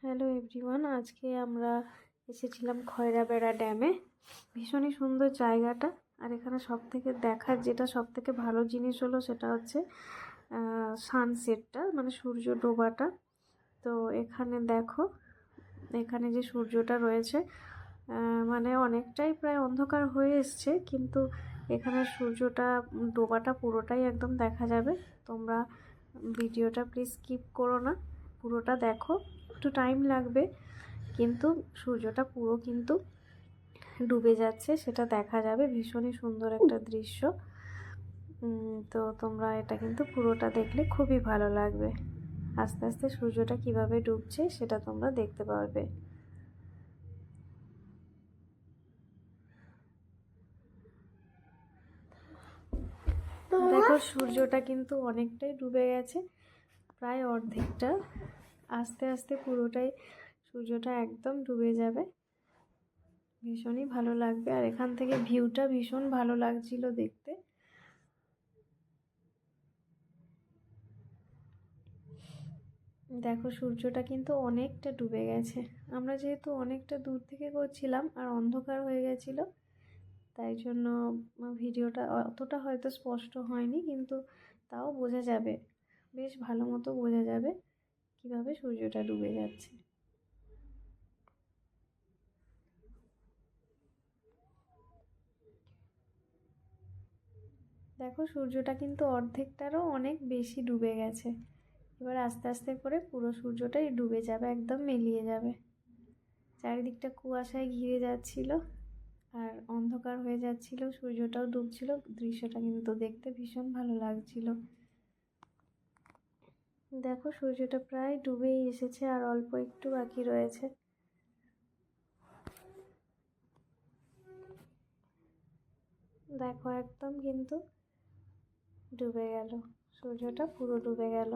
Hello everyone, আজকে আমরা এসেছিলাম খয়রাবেড়া ড্যামে। ভীষণই সুন্দর জায়গাটা। আর এখানে সবথেকে দেখার যেটা সবথেকে ভালো জিনিস হলো সেটা হচ্ছে সানসেটটা, মানে সূর্য ডোবাটা। তো এখানে দেখো, এখানে যে সূর্যটা রয়েছে মানে অনেকটাই প্রায় অন্ধকার হয়ে এসছে, কিন্তু এখানে সূর্যটা ডোবাটা পুরোটাই একদম দেখা যাবে। তোমরা ভিডিওটা প্লিজ স্কিপ করো না, পুরোটা দেখো। একটু টাইম লাগবে, কিন্তু সূর্যটা পুরো কিন্তু ডুবে যাচ্ছে, সেটা দেখা যাবে। ভীষণই সুন্দর একটা দৃশ্য। তো তোমরা এটা কিন্তু পুরোটা দেখলে খুবই ভালো লাগবে। আস্তে আস্তে সূর্যটা কিভাবে ডুবছে সেটা তোমরা দেখতে পারবে। দেখো সূর্যটা কিন্তু অনেকটাই ডুবে গেছে, প্রায় অর্ধেকটা। আস্তে আস্তে পুরোটাই সূর্যটা একদম ডুবে যাবে। ভীষণই ভালো লাগবে, আর এখান থেকে ভিউটা ভীষণ ভালো লাগছিল দেখতে। দেখো সূর্যটা কিন্তু অনেকটা ডুবে গেছে। আমরা যেহেতু অনেকটা দূর থেকে করছিলাম আর অন্ধকার হয়ে গেছিল, তাই জন্য ভিডিওটা অতটা হয়তো স্পষ্ট হয়নি, কিন্তু তাও বোঝা যাবে, বেশ ভালো মতো বোঝা যাবে কিভাবে সূর্যটা ডুবে যাচ্ছে। দেখো সূর্যটা কিন্তু অর্ধেকটারও অনেক বেশি ডুবে গেছে। এবার আস্তে আস্তে করে পুরো সূর্যটাই ডুবে যাবে, একদম মিলিয়ে যাবে। চারিদিকটা কুয়াশায় ঘিরে যাচ্ছিল আর অন্ধকার হয়ে যাচ্ছিল, সূর্যটাও ডুবছিল। দৃশ্যটা কিন্তু দেখতে ভীষণ ভালো লাগছিল। দেখো সূর্যটা প্রায় ডুবেই এসেছে, আর অল্প একটু বাকি রয়েছে। দেখো একদম কিন্তু ডুবে গেল, সূর্যটা পুরো ডুবে গেল।